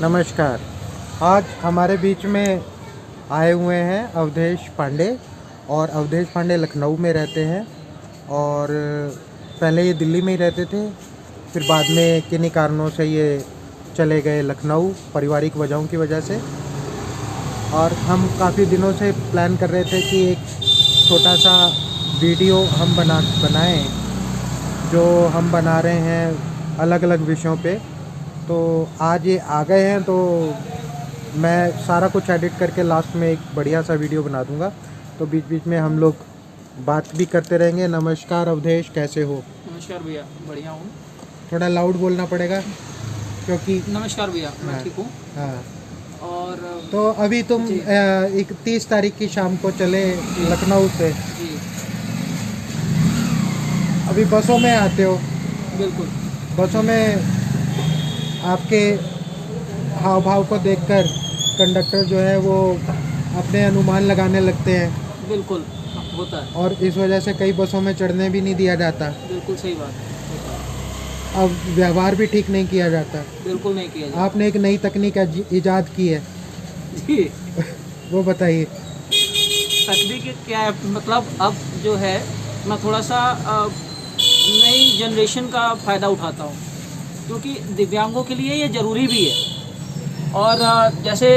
नमस्कार। आज हमारे बीच में आए हुए हैं अवधेश पांडे। और अवधेश पांडे लखनऊ में रहते हैं और पहले ये दिल्ली में ही रहते थे। फिर बाद में किन्हीं कारणों से ये चले गए लखनऊ, पारिवारिक वजहों की वजह से। और हम काफ़ी दिनों से प्लान कर रहे थे कि एक छोटा सा वीडियो हम बनाएं, जो हम बना रहे हैं अलग अलग विषयों पे। तो आज ये आ गए हैं, तो मैं सारा कुछ एडिट करके लास्ट में एक बढ़िया सा वीडियो बना दूंगा। तो बीच बीच में हम लोग बात भी करते रहेंगे। नमस्कार अवधेश, कैसे हो? नमस्कार भैया, बढ़िया हूँ। थोड़ा लाउड बोलना पड़ेगा क्योंकि नमस्कार भैया, मैं हाँ, ठीक हूँ। हाँ। और तो अभी तुम जी। 31 तारीख की शाम को चले लखनऊ से। जी अभी बसों में आते हो। बिल्कुल। बसों में आपके हाव भाव को देखकर कंडक्टर जो है वो अपने अनुमान लगाने लगते हैं बिल्कुल होता है। और इस वजह से कई बसों में चढ़ने भी नहीं दिया जाता। बिल्कुल सही बात होता है। अब व्यवहार भी ठीक नहीं किया जाता। बिल्कुल नहीं किया जाता। आपने एक नई तकनीक इजाद की है, जी, वो बताइए। तकनीक क्या है? मतलब अब जो है मैं थोड़ा सा नई जनरेशन का फ़ायदा उठाता हूँ, क्योंकि दिव्यांगों के लिए ये ज़रूरी भी है। और जैसे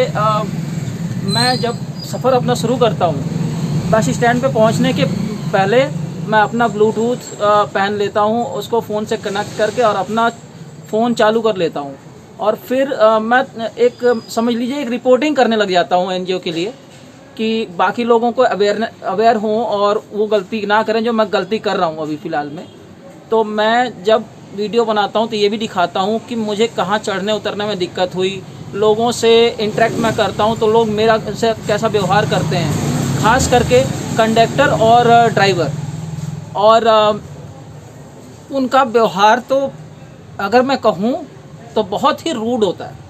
मैं जब सफ़र अपना शुरू करता हूँ, बस स्टैंड पे पहुँचने के पहले मैं अपना ब्लूटूथ पहन लेता हूँ, उसको फ़ोन से कनेक्ट करके और अपना फ़ोन चालू कर लेता हूँ। और फिर मैं एक समझ लीजिए एक रिपोर्टिंग करने लग जाता हूँ एनजीओ के लिए, कि बाकी लोगों को अवेयर हों और वो गलती ना करें जो मैं गलती कर रहा हूँ अभी फ़िलहाल में। तो मैं जब वीडियो बनाता हूँ तो ये भी दिखाता हूँ कि मुझे कहाँ चढ़ने उतरने में दिक्कत हुई, लोगों से इंटरेक्ट मैं करता हूँ तो लोग मेरा से कैसा व्यवहार करते हैं, ख़ास करके कंडक्टर और ड्राइवर। और उनका व्यवहार तो अगर मैं कहूँ तो बहुत ही रूड होता है।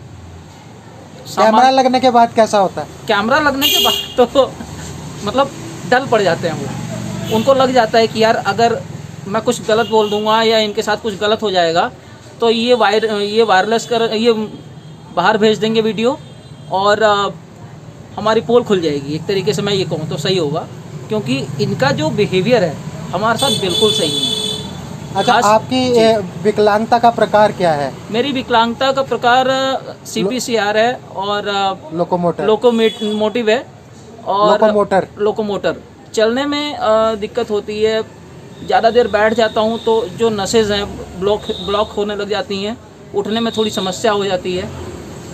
कैमरा लगने के बाद कैसा होता है? कैमरा लगने के बाद तो मतलब डल पड़ जाते हैं वो। उनको लग जाता है कि यार अगर मैं कुछ गलत बोल दूंगा या इनके साथ कुछ गलत हो जाएगा तो ये वायरलेस कर ये बाहर भेज देंगे वीडियो और हमारी पोल खुल जाएगी। एक तरीके से मैं ये कहूँ तो सही होगा, क्योंकि इनका जो बिहेवियर है हमारे साथ बिल्कुल सही नहीं है। अच्छा, आपकी विकलांगता का प्रकार क्या है? मेरी विकलांगता का प्रकार CPCR है और लोकोमोटिव है और लोकोमोटर। चलने में दिक्कत होती है, ज़्यादा देर बैठ जाता हूँ तो जो नसेज हैं ब्लॉक होने लग जाती हैं, उठने में थोड़ी समस्या हो जाती है।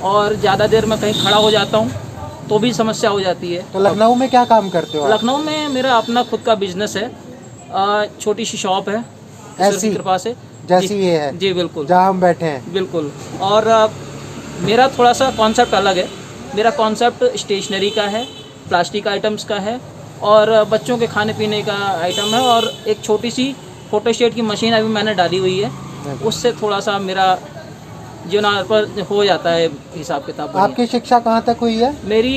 और ज़्यादा देर मैं कहीं खड़ा हो जाता हूँ तो भी समस्या हो जाती है। तो लखनऊ में क्या काम करते हो? लखनऊ में मेरा अपना खुद का बिजनेस है, छोटी सी शॉप है, ईश्वर की कृपा से। जैसी ये है जी बिल्कुल, जहाँ हम बैठे हैं। बिल्कुल। और मेरा थोड़ा सा कॉन्सेप्ट अलग है। मेरा कॉन्सेप्ट स्टेशनरी का है, प्लास्टिक आइटम्स का है और बच्चों के खाने पीने का आइटम है। और एक छोटी सी फोटोस्टेट की मशीन अभी मैंने डाली हुई है, उससे थोड़ा सा मेरा जीवन पर हो जाता है हिसाब किताब। आपकी शिक्षा कहाँ तक हुई है? मेरी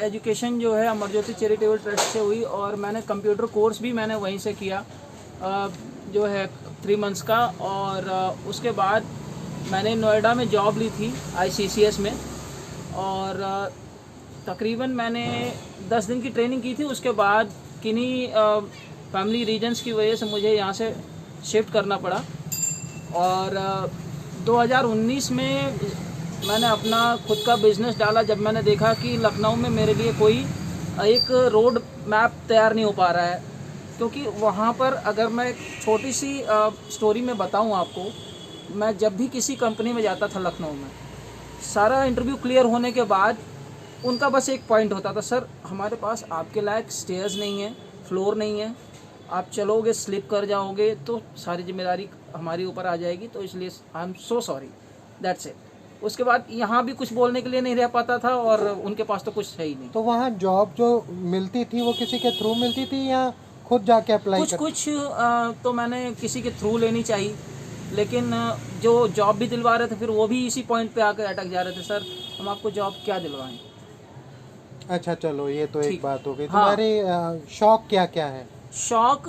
एजुकेशन जो है अमरज्योति चैरिटेबल ट्रस्ट से हुई और मैंने कंप्यूटर कोर्स भी मैंने वहीं से किया, जो है 3 मंथ्स का। और उसके बाद मैंने नोएडा में जॉब ली थी ICCS में, और तकरीबन मैंने 10 दिन की ट्रेनिंग की थी। उसके बाद किन्हीं फैमिली रीजंस की वजह से मुझे यहाँ से शिफ्ट करना पड़ा। और 2019 में मैंने अपना खुद का बिज़नेस डाला, जब मैंने देखा कि लखनऊ में मेरे लिए कोई एक रोड मैप तैयार नहीं हो पा रहा है। क्योंकि वहाँ पर अगर मैं एक छोटी सी स्टोरी में बताऊँ आपको, मैं जब भी किसी कंपनी में जाता था लखनऊ में, सारा इंटरव्यू क्लियर होने के बाद उनका बस एक पॉइंट होता था, सर हमारे पास आपके लायक स्टेयर्स नहीं है, फ्लोर नहीं है, आप चलोगे स्लिप कर जाओगे तो सारी जिम्मेदारी हमारी ऊपर आ जाएगी, तो इसलिए I am so sorry, that's it. उसके बाद यहाँ भी कुछ बोलने के लिए नहीं रह पाता था और उनके पास तो कुछ है ही नहीं। तो वहाँ जॉब जो मिलती थी वो किसी के थ्रू मिलती थी या खुद जाके अप्लाई कुछ तो मैंने किसी के थ्रू लेनी चाहिए, लेकिन जो जॉब भी दिलवा रहे थे फिर वो भी इसी पॉइंट पे आकर अटक जा रहे थे, सर हम आपको जॉब क्या दिलवाएं। अच्छा चलो, ये तो एक बात हो गई। हाँ। तुम्हारी शौक क्या क्या है? शौक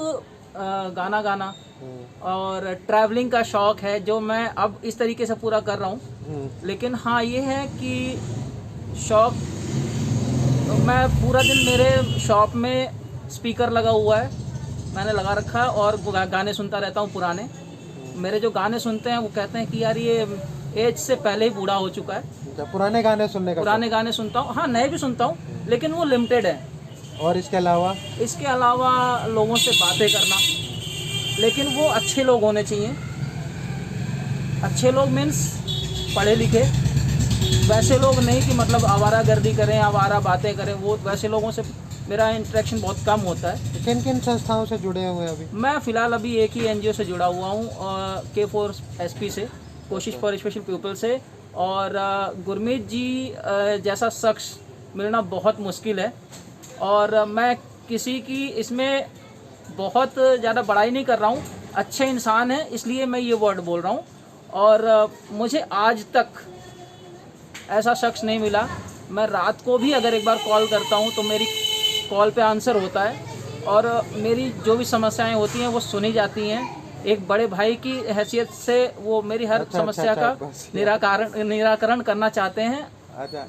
गाना गाना, और ट्रैवलिंग का शौक़ है जो मैं अब इस तरीके से पूरा कर रहा हूँ। लेकिन हाँ ये है कि शौक़, मैं पूरा दिन मेरे शॉप में स्पीकर लगा हुआ है, मैंने लगा रखा है और गाने सुनता रहता हूँ पुराने। मेरे जो गाने सुनते हैं वो कहते हैं कि यार ये एज से पहले ही बूढ़ा हो चुका है। पुराने गाने सुनने का? पुराने गाने सुनता हूँ, हाँ नए भी सुनता हूँ, लेकिन वो लिमिटेड है। और इसके अलावा? इसके अलावा लोगों से बातें करना, लेकिन वो अच्छे लोग होने चाहिए। अच्छे लोग मीन्स पढ़े लिखे, वैसे लोग नहीं कि मतलब आवारा गर्दी करें, आवारा बातें करें, वो वैसे लोगों से मेरा इंटरेक्शन बहुत कम होता है। किन किन संस्थाओं से जुड़े हुए हैं अभी? मैं फ़िलहाल अभी एक ही एनजीओ से जुड़ा हुआ हूँ, K4SP से, कोशिश फॉर स्पेशल पीपल से। और गुरमीत जी जैसा शख्स मिलना बहुत मुश्किल है, और मैं किसी की इसमें बहुत ज़्यादा बड़ाई नहीं कर रहा हूँ, अच्छे इंसान हैं इसलिए मैं ये वर्ड बोल रहा हूँ। और मुझे आज तक ऐसा शख्स नहीं मिला। मैं रात को भी अगर एक बार कॉल करता हूँ तो मेरी कॉल पे आंसर होता है, और मेरी जो भी समस्याएं होती हैं वो सुनी जाती हैं। एक बड़े भाई की हैसियत से वो मेरी हर समस्या का निराकरण करना चाहते हैं।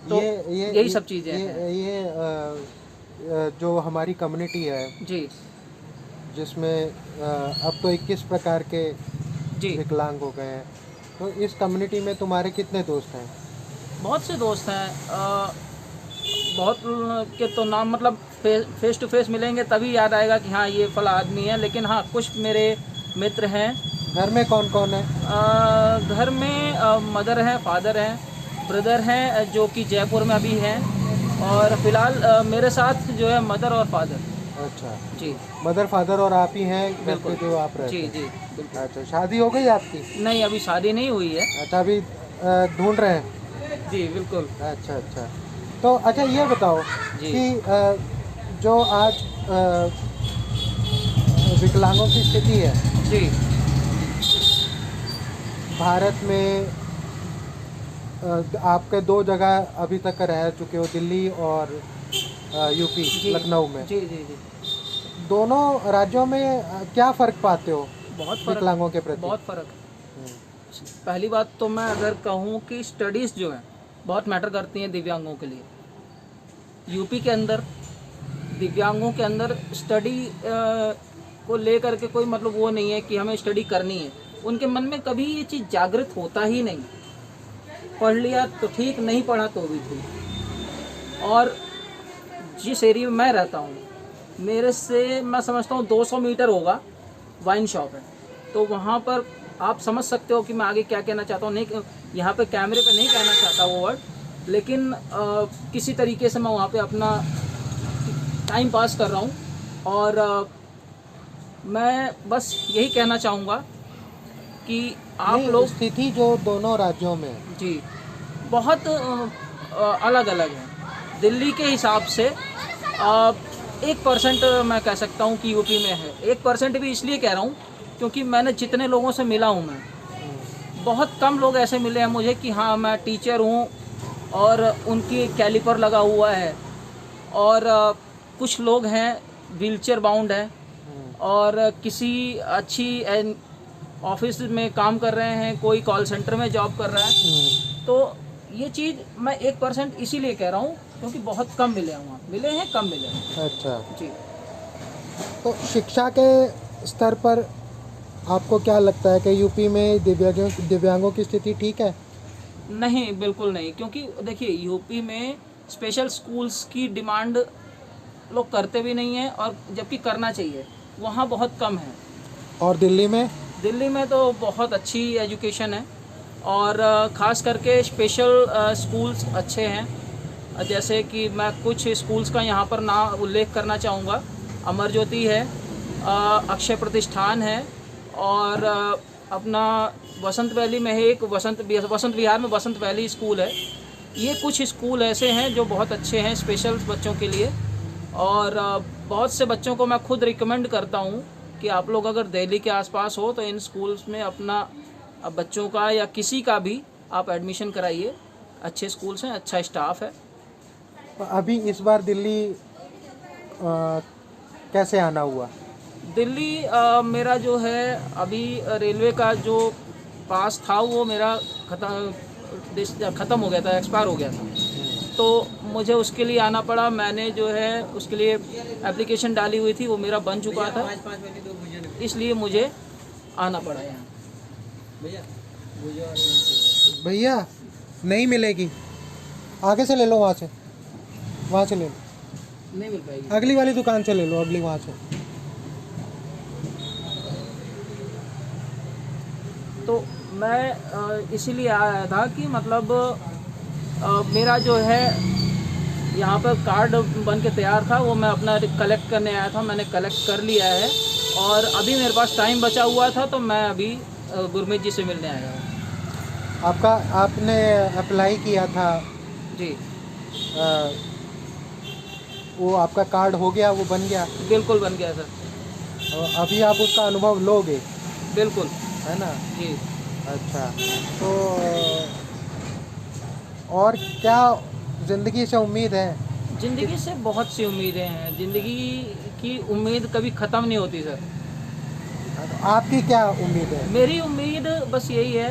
तो यही सब चीज़ें हैं। ये जो हमारी कम्युनिटी है जी, जिसमें अब तो 21 प्रकार के विकलांग हो गए हैं, तो इस कम्युनिटी में तुम्हारे कितने दोस्त हैं? बहुत से दोस्त हैं, बहुत के तो नाम मतलब फेस टू फेस मिलेंगे तभी याद आएगा कि हाँ ये फला आदमी है। लेकिन हाँ कुछ मेरे मित्र हैं। घर में कौन कौन है? घर में मदर हैं, फादर हैं, ब्रदर हैं जो कि जयपुर में अभी हैं, और फिलहाल मेरे साथ जो है मदर और फादर। अच्छा जी, मदर फादर और आप ही हैं? बिल्कुल जो आप रहते जी हैं? जी बिल्कुल। अच्छा, शादी हो गई आपकी? नहीं, अभी शादी नहीं हुई है। अच्छा, अभी ढूंढ रहे हैं? जी बिल्कुल। अच्छा अच्छा, तो अच्छा ये बताओ कि जो आज विकलांगों की स्थिति है जी भारत में, आपके 2 जगह अभी तक रह चुके हो, दिल्ली और यूपी, लखनऊ में। जी जी जी। दोनों राज्यों में क्या फ़र्क पाते हो? बहुत फ़र्क, विकलांगों के प्रति बहुत फ़र्क है। पहली बात तो मैं अगर कहूँ कि स्टडीज़ जो है बहुत मैटर करती हैं दिव्यांगों के लिए। यूपी के अंदर दिव्यांगों के अंदर स्टडी को लेकर के कोई मतलब वो नहीं है कि हमें स्टडी करनी है। उनके मन में कभी ये चीज़ जागृत होता ही नहीं। पढ़ लिया तो ठीक, नहीं पढ़ा तो भी ठीक। और जिस एरिया में मैं रहता हूँ, मेरे से मैं समझता हूँ 200 मीटर होगा वाइन शॉप है, तो वहाँ पर आप समझ सकते हो कि मैं आगे क्या कहना चाहता हूँ। नहीं, यहाँ पे कैमरे पे नहीं कहना चाहता वो वर्ड, लेकिन किसी तरीके से मैं वहाँ पे अपना टाइम पास कर रहा हूँ। और मैं बस यही कहना चाहूँगा कि आप लोग, स्थिति जो दोनों राज्यों में जी बहुत अलग अलग है। दिल्ली के हिसाब से 1% मैं कह सकता हूँ कि यूपी में है। 1% भी इसलिए कह रहा हूँ क्योंकि मैंने जितने लोगों से मिला हूँ, मैं बहुत कम लोग ऐसे मिले हैं मुझे कि हाँ मैं टीचर हूँ और उनकी कैलिपर लगा हुआ है, और कुछ लोग हैं व्हीलचेयर बाउंड हैं और किसी अच्छी ऑफिस में काम कर रहे हैं, कोई कॉल सेंटर में जॉब कर रहा है। तो ये चीज़ मैं 1% इसीलिए कह रहा हूँ क्योंकि बहुत कम मिले हैं, वहाँ मिले हैं, कम मिले हैं। अच्छा जी, तो शिक्षा के स्तर पर आपको क्या लगता है कि यूपी में दिव्यांगों की स्थिति ठीक है? नहीं, बिल्कुल नहीं। क्योंकि देखिए यूपी में स्पेशल स्कूल्स की डिमांड लोग करते भी नहीं हैं, और जबकि करना चाहिए, वहाँ बहुत कम है। और दिल्ली में? दिल्ली में तो बहुत अच्छी एजुकेशन है, और ख़ास करके स्पेशल स्कूल्स अच्छे हैं। जैसे कि मैं कुछ स्कूल्स का यहाँ पर नाम उल्लेख करना चाहूँगा। अमर ज्योति है, अक्षय प्रतिष्ठान है, और अपना वसंत वैली में है एक वसंत विहार में वसंत वैली स्कूल है। ये कुछ स्कूल ऐसे हैं जो बहुत अच्छे हैं स्पेशल बच्चों के लिए, और बहुत से बच्चों को मैं खुद रिकमेंड करता हूँ कि आप लोग अगर दिल्ली के आसपास हो तो इन स्कूल्स में अपना बच्चों का या किसी का भी आप एडमिशन कराइए। अच्छे स्कूल्स हैं, अच्छा स्टाफ है। अभी इस बार दिल्ली कैसे आना हुआ? दिल्ली मेरा जो है अभी रेलवे का जो पास था वो मेरा ख़त्म हो गया था, एक्सपायर हो गया था। तो मुझे उसके लिए आना पड़ा। मैंने जो है उसके लिए एप्लीकेशन डाली हुई थी, वो मेरा बन चुका था, इसलिए मुझे आना पड़ा यहाँ। भैया नहीं मिलेगी, आगे से ले लो, वहाँ से ले लो, नहीं मिल पाएगी। अगली वाली दुकान से ले लो, अगली वहाँ से। तो मैं इसीलिए आया था कि मतलब मेरा जो है यहाँ पर कार्ड बन के तैयार था, वो मैं अपना कलेक्ट करने आया था। मैंने कलेक्ट कर लिया है और अभी मेरे पास टाइम बचा हुआ था, तो मैं अभी गुरमीत जी से मिलने आया हूँ। आपने अप्लाई किया था, जी आ, वो आपका कार्ड हो गया, वो बन गया, बिल्कुल बन गया सर। और अभी आप उसका अनुभव लोगे, बिल्कुल। है ना? जी। अच्छा, तो और क्या ज़िंदगी से उम्मीद है? ज़िंदगी से बहुत सी उम्मीदें हैं। ज़िंदगी की उम्मीद कभी ख़त्म नहीं होती सर। आपकी क्या उम्मीद है? मेरी उम्मीद बस यही है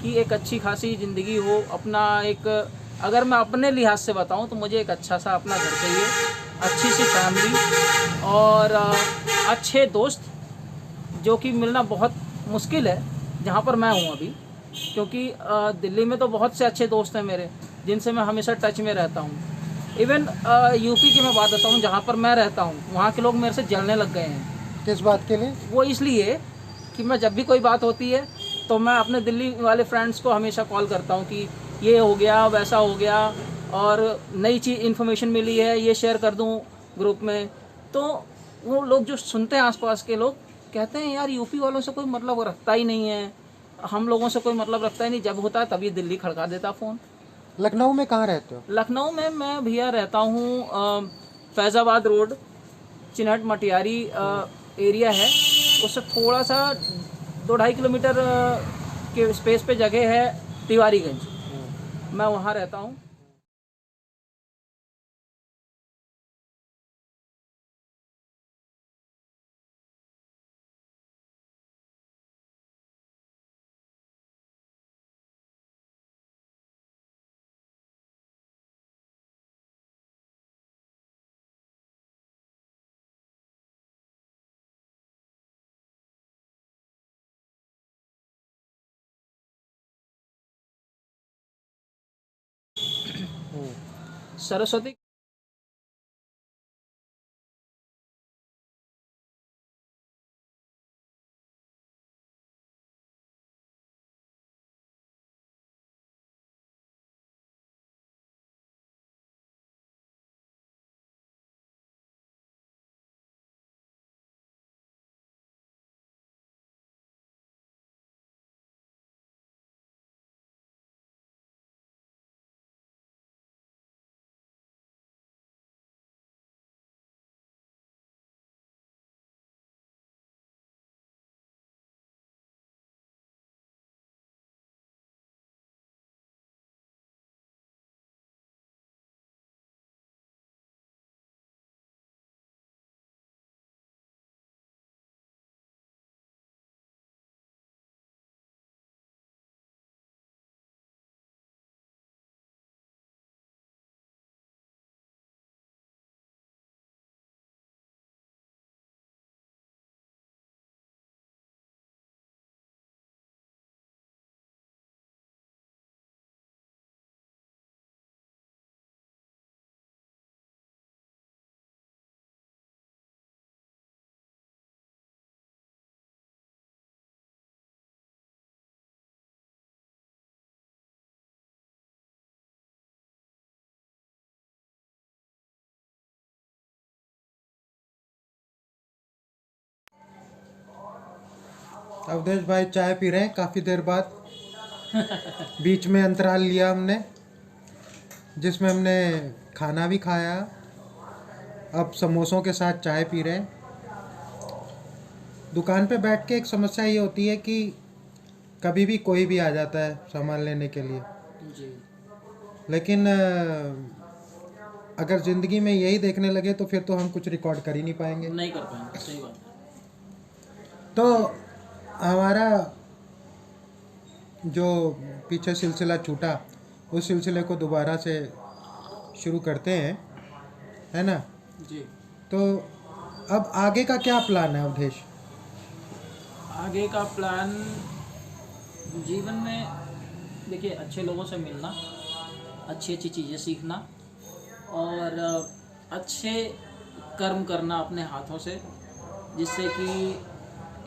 कि एक अच्छी खासी ज़िंदगी हो, अपना एक, अगर मैं अपने लिहाज से बताऊं तो मुझे एक अच्छा सा अपना घर चाहिए, अच्छी सी फैमिली और अच्छे दोस्त, जो कि मिलना बहुत मुश्किल है जहाँ पर मैं हूँ अभी। क्योंकि दिल्ली में तो बहुत से अच्छे दोस्त हैं मेरे, जिनसे मैं हमेशा टच में रहता हूँ। इवन यूपी की मैं बात बताऊँ, जहाँ पर मैं रहता हूँ, वहाँ के लोग मेरे से जलने लग गए हैं। किस बात के लिए? वो इसलिए कि मैं जब भी कोई बात होती है तो मैं अपने दिल्ली वाले फ्रेंड्स को हमेशा कॉल करता हूँ कि ये हो गया, वैसा हो गया, और नई चीज़ इन्फॉर्मेशन मिली है, ये शेयर कर दूँ ग्रुप में। तो वो लोग जो सुनते हैं, आसपास के लोग कहते हैं यार यूपी वालों से कोई मतलब रखता ही नहीं है, हम लोगों से कोई मतलब रखता ही नहीं, जब होता है तभी दिल्ली खड़का देता फ़ोन। लखनऊ में कहाँ रहते हो? लखनऊ में मैं भैया रहता हूँ फैज़ाबाद रोड, चिन्हट मटियारी एरिया है। उससे थोड़ा सा 2-2.5 किलोमीटर के स्पेस पे जगह है तिवारीगंज, मैं वहाँ रहता हूँ। सरस्वती अवधेश भाई चाय पी रहे हैं काफ़ी देर बाद। बीच में अंतराल लिया हमने, जिसमें हमने खाना भी खाया, अब समोसों के साथ चाय पी रहे हैं। दुकान पे बैठ के एक समस्या ये होती है कि कभी भी कोई भी आ जाता है सामान लेने के लिए। जी। लेकिन अगर ज़िंदगी में यही देखने लगे तो फिर तो हम कुछ रिकॉर्ड कर ही नहीं पाएंगे। नहीं कर पाएंगे, सही बात है। तो हमारा जो पीछे सिलसिला छूटा उस सिलसिले को दोबारा से शुरू करते हैं, है ना? जी। तो अब आगे का क्या प्लान है अवधेश? आगे का प्लान जीवन में देखिए, अच्छे लोगों से मिलना, अच्छी अच्छी चीज़ें सीखना और अच्छे कर्म करना अपने हाथों से, जिससे कि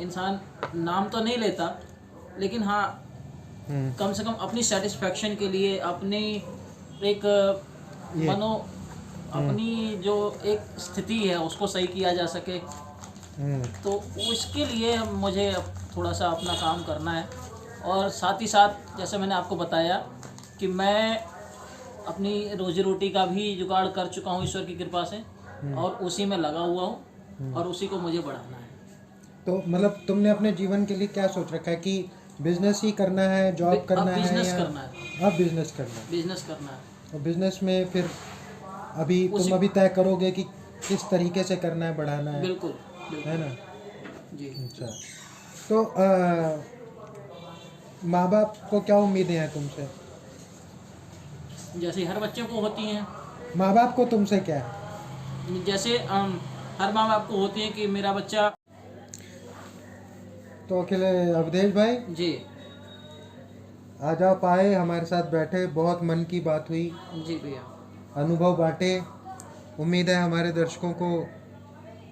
इंसान नाम तो नहीं लेता, लेकिन हाँ कम से कम अपनी सेटिस्फेक्शन के लिए, अपनी एक मनो अपनी जो एक स्थिति है उसको सही किया जा सके, तो उसके लिए मुझे अब थोड़ा सा अपना काम करना है। और साथ ही साथ जैसे मैंने आपको बताया कि मैं अपनी रोजी रोटी का भी जुगाड़ कर चुका हूँ ईश्वर की कृपा से, और उसी में लगा हुआ हूँ और उसी को मुझे बढ़ाना है। तो मतलब तुमने अपने जीवन के लिए क्या सोच रखा है कि बिजनेस ही करना है, जॉब करना है, बिजनेस या करना है? अब बिजनेस करना है। बिजनेस करना है। और बिजनेस में फिर तुम अभी तय करोगे कि किस तरीके से करना है, बढ़ाना है? बिल्कुल, बिल्कुल। है ना? जी। अच्छा, तो माँ बाप को क्या उम्मीदें हैं तुमसे? जैसे हर बच्चे को होती हैं। माँ बाप को तुमसे क्या है? जैसे हर माँ बाप को होती है कि मेरा बच्चा। तो अखिल अवधेश भाई जी। आज आप आए, हमारे साथ बैठे, बहुत मन की बात हुई, जी भैया। अनुभव बांटे। उम्मीद है हमारे दर्शकों को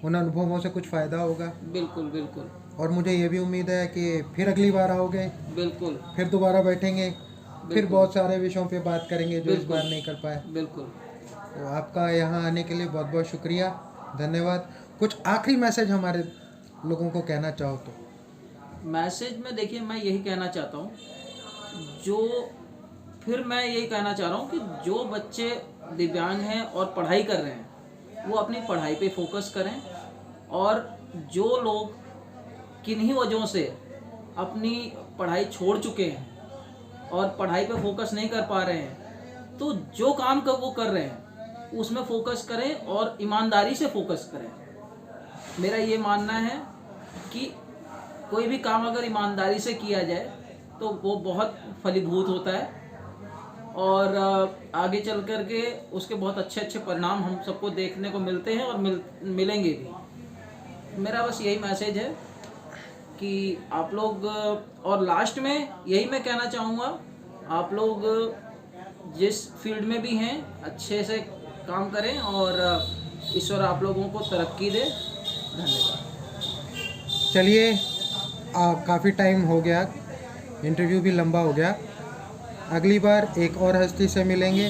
उन अनुभवों से कुछ फ़ायदा होगा। बिल्कुल, बिल्कुल। और मुझे ये भी उम्मीद है कि फिर अगली बार आओगे, बिल्कुल, फिर दोबारा बैठेंगे, फिर बिल्कुल। बहुत सारे विषयों पे बात करेंगे जो इस बिल्कुल। बार नहीं कर पाए। बिल्कुल। तो आपका यहाँ आने के लिए बहुत बहुत शुक्रिया, धन्यवाद। कुछ आखिरी मैसेज हमारे लोगों को कहना चाहो तो? मैसेज में देखिए, मैं यही कहना चाहता हूँ, मैं यही कहना चाह रहा हूँ कि जो बच्चे दिव्यांग हैं और पढ़ाई कर रहे हैं वो अपनी पढ़ाई पे फोकस करें, और जो लोग किन्हीं वजहों से अपनी पढ़ाई छोड़ चुके हैं और पढ़ाई पे फोकस नहीं कर पा रहे हैं, तो जो काम का वो कर रहे हैं उसमें फोकस करें और ईमानदारी से फोकस करें। मेरा ये मानना है कि कोई भी काम अगर ईमानदारी से किया जाए तो वो बहुत फलीभूत होता है, और आगे चल कर के उसके बहुत अच्छे अच्छे परिणाम हम सबको देखने को मिलते हैं और मिलेंगे भी। मेरा बस यही मैसेज है कि आप लोग, और लास्ट में यही मैं कहना चाहूँगा, आप लोग जिस फील्ड में भी हैं अच्छे से काम करें और ईश्वर आप लोगों को तरक्की दे। धन्यवाद। चलिए, काफ़ी टाइम हो गया, इंटरव्यू भी लंबा हो गया। अगली बार एक और हस्ती से मिलेंगे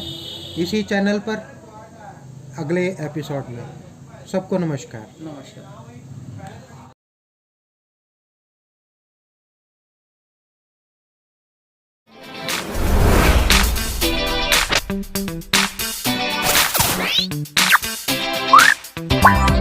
इसी चैनल पर अगले एपिसोड में। सबको नमस्कार। नमस्कार। Bye.